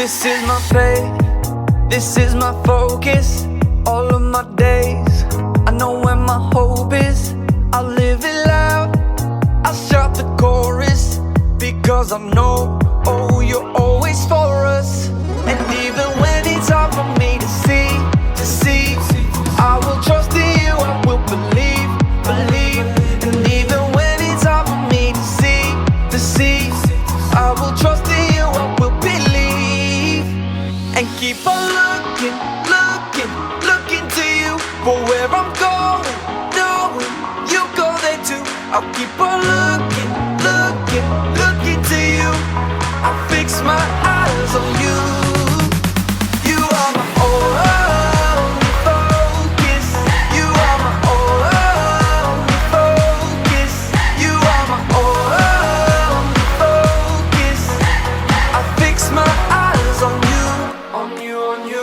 This is my faith, this is my focus. All of my days, I know where my hope is. I'll live it loud, I'll shout the chorus, because I know, oh, you're always for us. And even when it's hard for me to see, I will trust in you, I will believe. And even when it's hard for me to see, I will trust in you, I will believe. And keep on looking to you for where I'm going, knowing you go there too. I'll keep on looking to you. I'll fix my eyes on you. You are my only focus. You are my only focus. You are my only focus. I fix my eyes on you.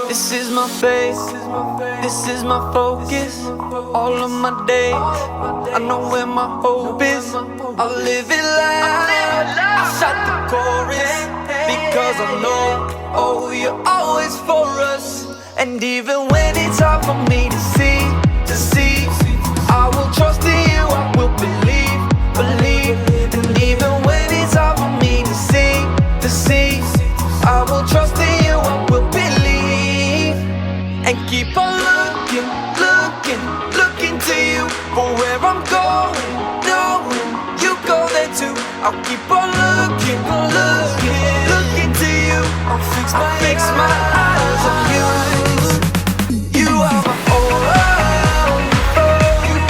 This is my faith, this is my focus. All of my days, I know where my hope is. I'll live it loud, I'll shout the chorus, because I know, oh, you're always for us. And even when it's hard for me to see, I will trust in you, I will believe. And even when it's hard for me to see, I will trust in you, I will believe. And keep on looking to you for where I'm going, knowing you go there too. I'll keep on looking to you. I'll fix my eyes on you. You are my only focus.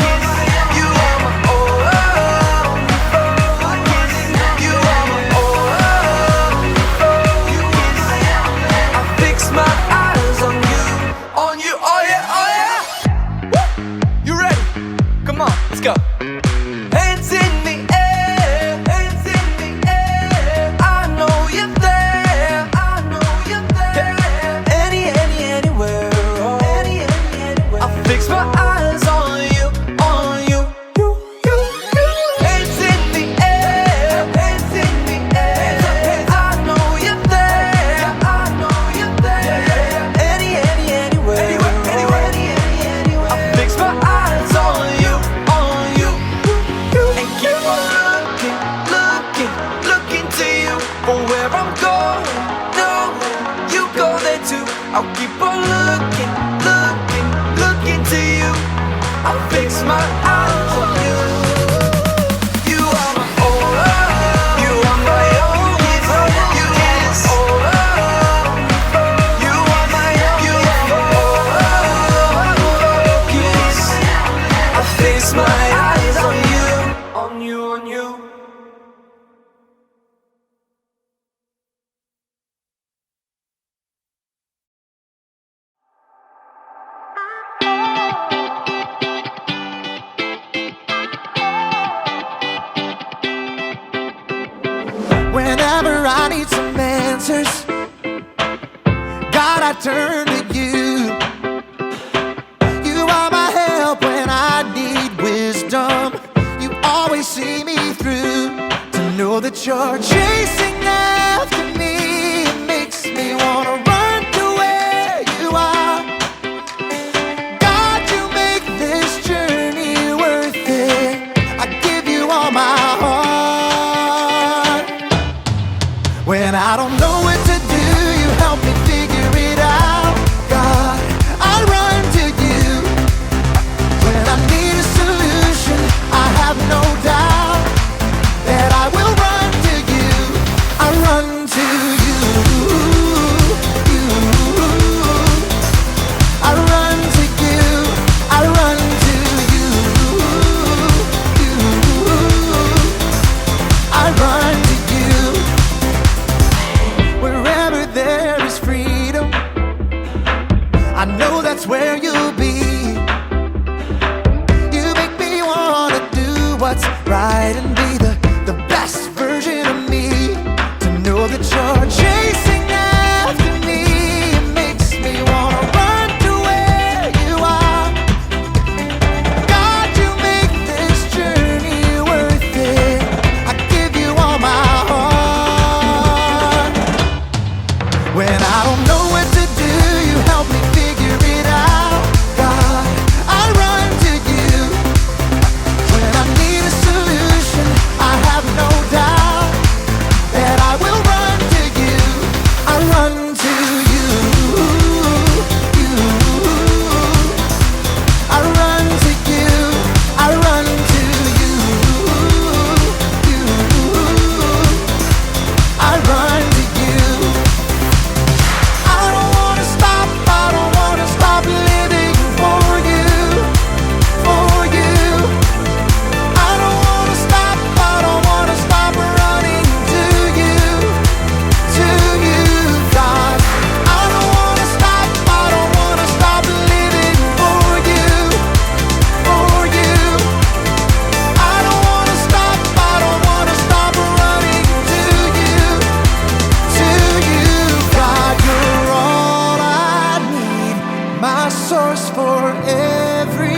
You are my only focus. You are my only focus. I fix my eyes on you, oh yeah, oh yeah. Woo! You ready? Come on, let's go. Hands in the air, hands in the air. I know you're there, I know you're there. Anywhere, oh. Anywhere. I fix my eyes on you, you. Hands in the air, hands in the air. I know you're there, I know you're there. Anywhere, oh. I fix my eyes on you, and keep on looking to you for where I'm going, knowing you go there too. I'll keep on looking to you. I'll fix my eyes on you. You are my only, you are my only focus. You are my only focus. I fix my eyes on you. Whenever I need some answers, God, I turn to you. You are my help when I need wisdom. You always see me through. To know that you're chasing after me, it makes me wanna run to where you are. God, you make this journey worth it. I give you all my heart. When I don't know what to do, you help me figure it out. God, I run to you. When I need a solution, I have no doubt that I will run to you. I run to you. I run to you. I run to you. I run to you. Wherever there is freedom, I know that's where you'll be. You make me wanna do what's right and be the best version of me. To know that you're chasing after me, it makes me wanna run to where you are. God, you make this journey worth it. I give you all my heart. When I don't know what to do, you help me figure it out. God, I run to you. When I need a solution, I have no doubt that I will run to you. I run to you. I run to you. I run to you. I run to you. I don't wanna stop. I don't wanna stop living for you. For you. I don't wanna stop. I don't wanna stop running to you. To you, God. I don't wanna stop. I don't wanna stop living for you. For you. I don't wanna stop. I don't wanna stop running to you. To you, God. You're all I need. My source for everything.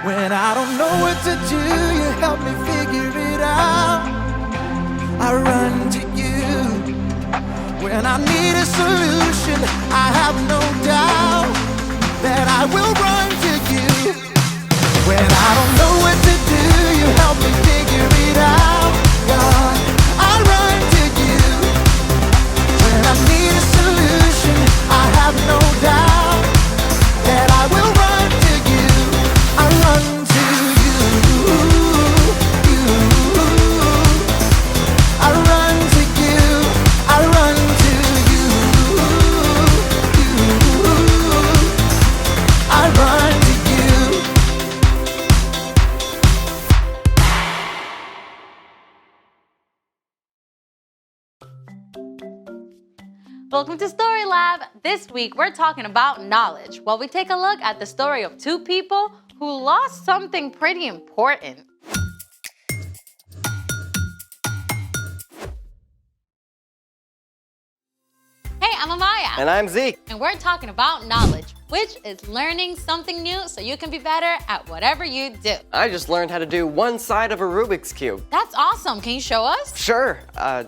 When I don't know what to do, you help me figure it out. I run to you. When I need a solution, I have no doubt that I will run to you. When I don't know what to do, you help me figure it out. God, I run to you. When I need a solution, I have no doubt that I will run to you. I run to you. I run to you. I run to you. I run to you. Welcome to Story Lab. This week we're talking about knowledge. While we take a look at the story of two people who lost something pretty important. Hey, I'm Amaya. And I'm Zeke. And we're talking about knowledge, which is learning something new so you can be better at whatever you do. I just learned how to do one side of a Rubik's Cube. That's awesome. Can you show us? Sure. Oh,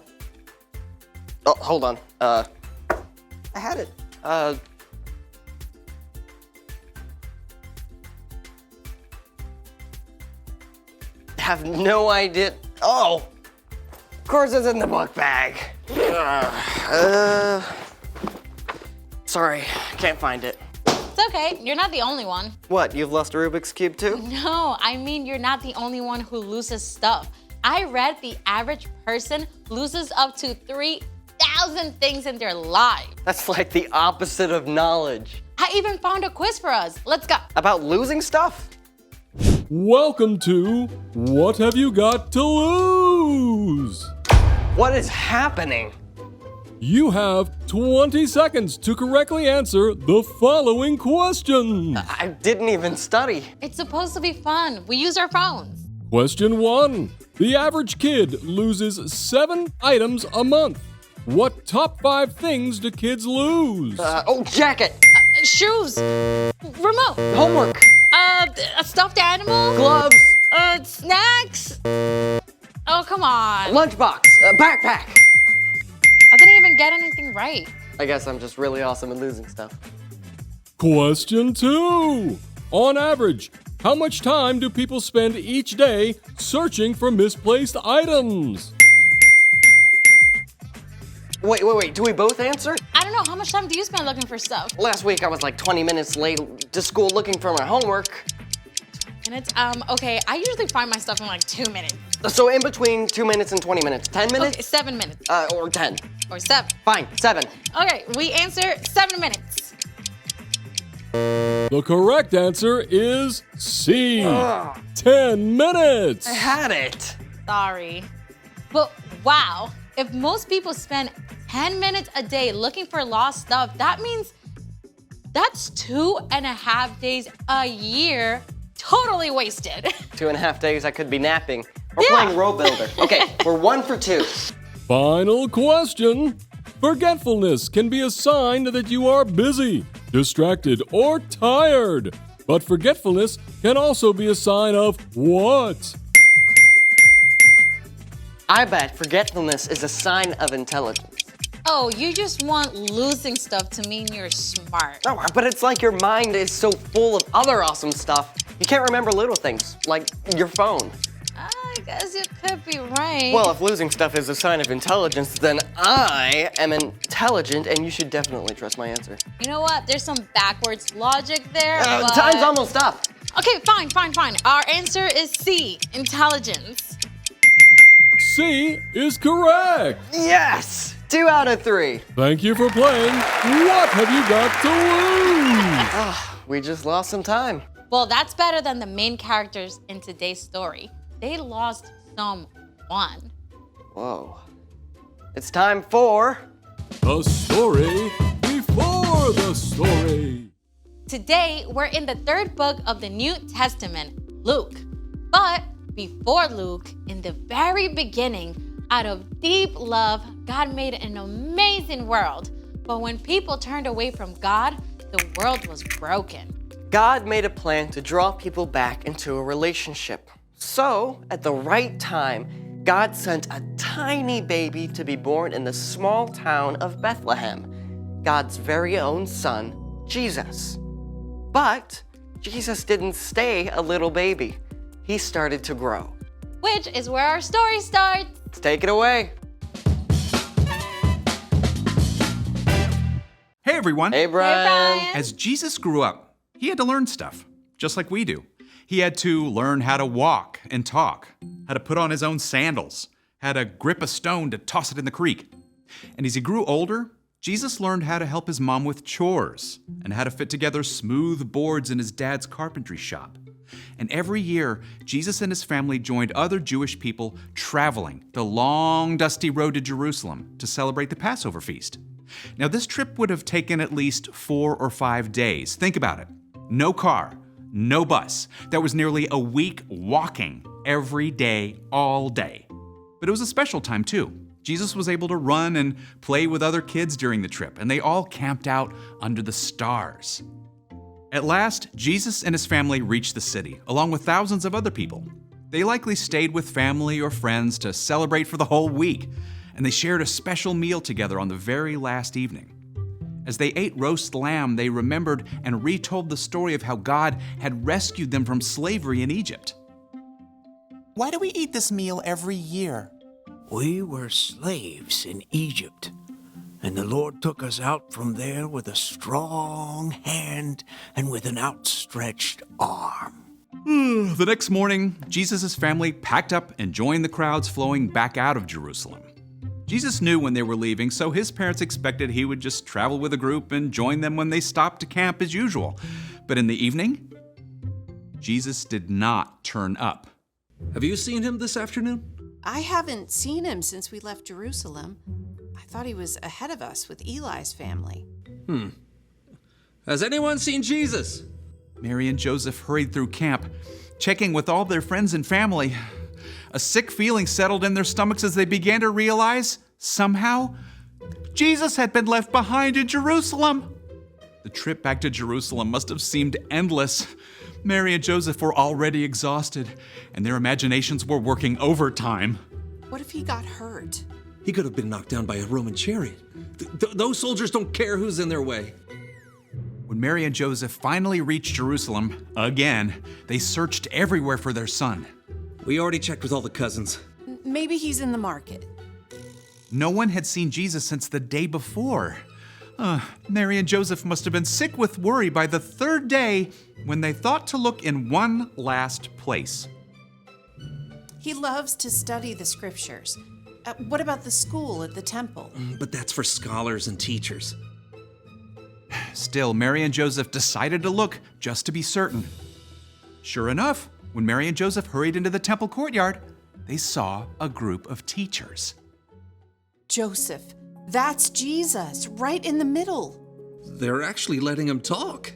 hold on. I had it. Have no idea. Oh, of course it's in the book bag. Sorry, can't find it. It's okay. You're not the only one. What, you've lost a Rubik's Cube too? No, I mean you're not the only one who loses stuff. I read the average person loses up to 3,000 things in their life. That's like the opposite of knowledge. I even found a quiz for us. Let's go. About losing stuff? Welcome to What Have You Got to Lose? What is happening? You have 20 seconds to correctly answer the following questions. I didn't even study. It's supposed to be fun. We use our phones. Question 1. The average kid loses 7 items a month. What top 5 things do kids lose? Jacket, Shoes. Remote. homework, A stuffed animal. gloves, Snacks. Oh, come on. lunchbox, backpack. I didn't even get anything right. I guess I'm just really awesome at losing stuff. Question 2. On average, how much time do people spend each day searching for misplaced items? Wait, do we both answer? I don't know. How much time do you spend looking for stuff? Last week I was like 20 minutes late to school looking for my homework. Minutes? Okay, I usually find my stuff in like 2 minutes. So in between 2 minutes and 20 minutes. 10 minutes? Okay, 7 minutes. Or 10. Or 7. Fine, 7. Okay, we answer 7 minutes. The correct answer is C. 10 minutes. I had it. Sorry. But wow, if most people spend 10 minutes a day looking for lost stuff, that means that's 2.5 days a year totally wasted. 2.5 days I could be napping. Or Yeah. playing Row Builder. Okay, we're 1 for 2. Final question. Forgetfulness can be a sign that you are busy, distracted, or tired. But forgetfulness can also be a sign of what? I bet forgetfulness is a sign of intelligence. Oh, you just want losing stuff to mean you're smart. Oh, but it's like your mind is so full of other awesome stuff, you can't remember little things, like your phone. I guess you could be right. Well, if losing stuff is a sign of intelligence, then I am intelligent, and you should definitely trust my answer. You know what? There's some backwards logic there. But... Time's almost up. Okay, fine. Our answer is C, intelligence. C is correct. Yes! 2 out of 3. Thank you for playing. What have you got to lose? We just lost some time. Well, that's better than the main characters in today's story. They lost someone. Whoa. It's time for... The story before the story. Today, we're in the 3rd book of the New Testament, Luke. But before Luke, in the very beginning, out of deep love, God made an amazing world. But when people turned away from God, the world was broken. God made a plan to draw people back into a relationship. So, at the right time, God sent a tiny baby to be born in the small town of Bethlehem, God's very own son, Jesus. But Jesus didn't stay a little baby. He started to grow. Which is where our story starts. Let's take it away. Hey everyone. Hey, Brian. Hey, Brian. As Jesus grew up, he had to learn stuff, just like we do. He had to learn how to walk and talk, how to put on his own sandals, how to grip a stone to toss it in the creek. And as he grew older, Jesus learned how to help his mom with chores and how to fit together smooth boards in his dad's carpentry shop. And every year, Jesus and his family joined other Jewish people traveling the long, dusty road to Jerusalem to celebrate the Passover feast. Now, this trip would have taken at least 4 or 5 days. Think about it. No car, no bus. That was nearly a week walking every day, all day. But it was a special time, too. Jesus was able to run and play with other kids during the trip, and they all camped out under the stars. At last, Jesus and his family reached the city, along with thousands of other people. They likely stayed with family or friends to celebrate for the whole week, and they shared a special meal together on the very last evening. As they ate roast lamb, they remembered and retold the story of how God had rescued them from slavery in Egypt. Why do we eat this meal every year? We were slaves in Egypt, and the Lord took us out from there with a strong hand and with an outstretched arm. The next morning, Jesus' family packed up and joined the crowds flowing back out of Jerusalem. Jesus knew when they were leaving, so his parents expected he would just travel with a group and join them when they stopped to camp as usual. But in the evening, Jesus did not turn up. Have you seen him this afternoon? I haven't seen him since we left Jerusalem. I thought he was ahead of us with Eli's family. Has anyone seen Jesus? Mary and Joseph hurried through camp, checking with all their friends and family. A sick feeling settled in their stomachs as they began to realize, somehow, Jesus had been left behind in Jerusalem. The trip back to Jerusalem must have seemed endless. Mary and Joseph were already exhausted, and their imaginations were working overtime. What if he got hurt? He could have been knocked down by a Roman chariot. Those soldiers don't care who's in their way. When Mary and Joseph finally reached Jerusalem, again, they searched everywhere for their son. We already checked with all the cousins. Maybe he's in the market. No one had seen Jesus since the day before. Mary and Joseph must have been sick with worry by the 3rd day when they thought to look in one last place. He loves to study the scriptures. What about the school at the temple? But that's for scholars and teachers. Still, Mary and Joseph decided to look just to be certain. Sure enough, when Mary and Joseph hurried into the temple courtyard, they saw a group of teachers. Joseph, that's Jesus, right in the middle. They're actually letting him talk.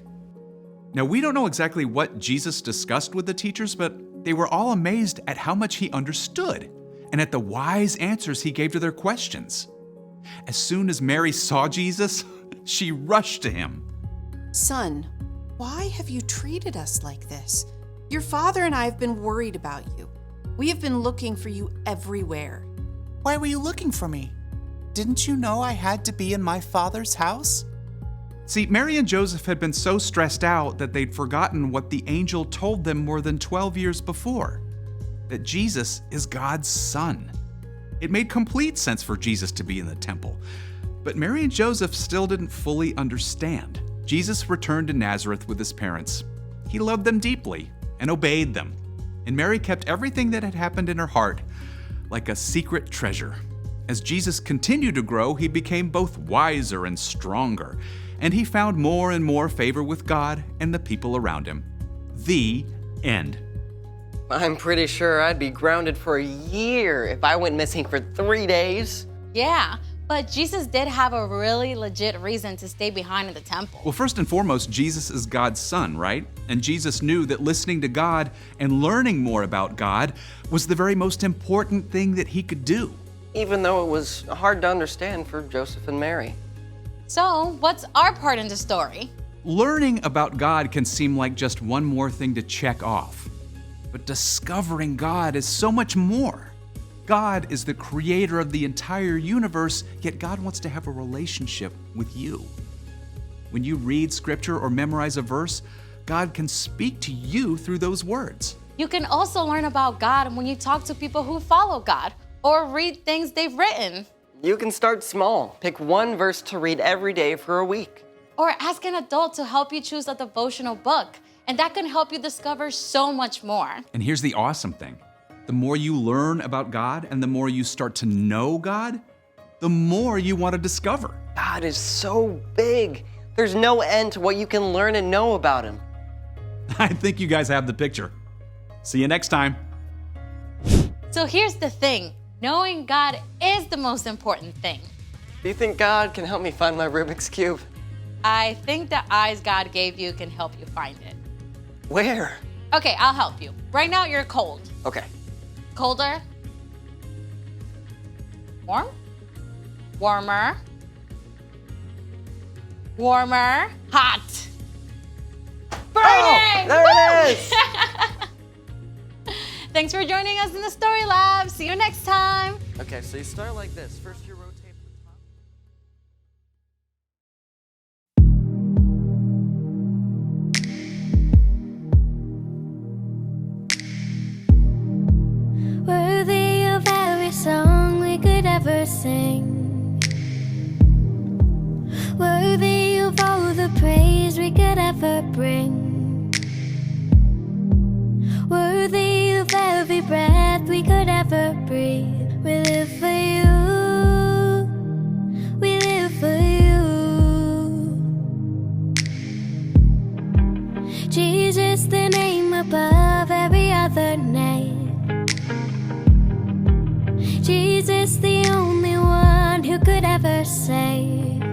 Now, we don't know exactly what Jesus discussed with the teachers, but they were all amazed at how much he understood and at the wise answers he gave to their questions. As soon as Mary saw Jesus, she rushed to him. Son, why have you treated us like this? Your father and I have been worried about you. We have been looking for you everywhere. Why were you looking for me? Didn't you know I had to be in my Father's house? See, Mary and Joseph had been so stressed out that they'd forgotten what the angel told them more than 12 years before, that Jesus is God's son. It made complete sense for Jesus to be in the temple, but Mary and Joseph still didn't fully understand. Jesus returned to Nazareth with his parents. He loved them deeply and obeyed them, and Mary kept everything that had happened in her heart like a secret treasure. As Jesus continued to grow, he became both wiser and stronger, and he found more and more favor with God and the people around him. The end. I'm pretty sure I'd be grounded for a year if I went missing for 3 days. Yeah, but Jesus did have a really legit reason to stay behind in the temple. Well, first and foremost, Jesus is God's son, right? And Jesus knew that listening to God and learning more about God was the very most important thing that he could do. Even though it was hard to understand for Joseph and Mary. So, what's our part in the story? Learning about God can seem like just one more thing to check off. But discovering God is so much more. God is the creator of the entire universe, yet God wants to have a relationship with you. When you read scripture or memorize a verse, God can speak to you through those words. You can also learn about God when you talk to people who follow God or read things they've written. You can start small. Pick one verse to read every day for a week. Or ask an adult to help you choose a devotional book, and that can help you discover so much more. And here's the awesome thing. The more you learn about God and the more you start to know God, the more you want to discover. God is so big. There's no end to what you can learn and know about him. I think you guys have the picture. See you next time. So here's the thing. Knowing God is the most important thing. Do you think God can help me find my Rubik's Cube? I think the eyes God gave you can help you find it. Where? Okay, I'll help you. Right now, you're cold. Okay. Colder? Warm? Warmer? Warmer? Hot? Burning! Oh, there it is! Thanks for joining us in the Story Lab. See you next time. Okay, so you start like this. First you rotate the top. Worthy of every song we could ever sing, worthy of all the praise we could ever bring, worthy of every breath we could ever breathe. We live for you, we live for you. Jesus, the name above every other name. Jesus, the only one who could ever save.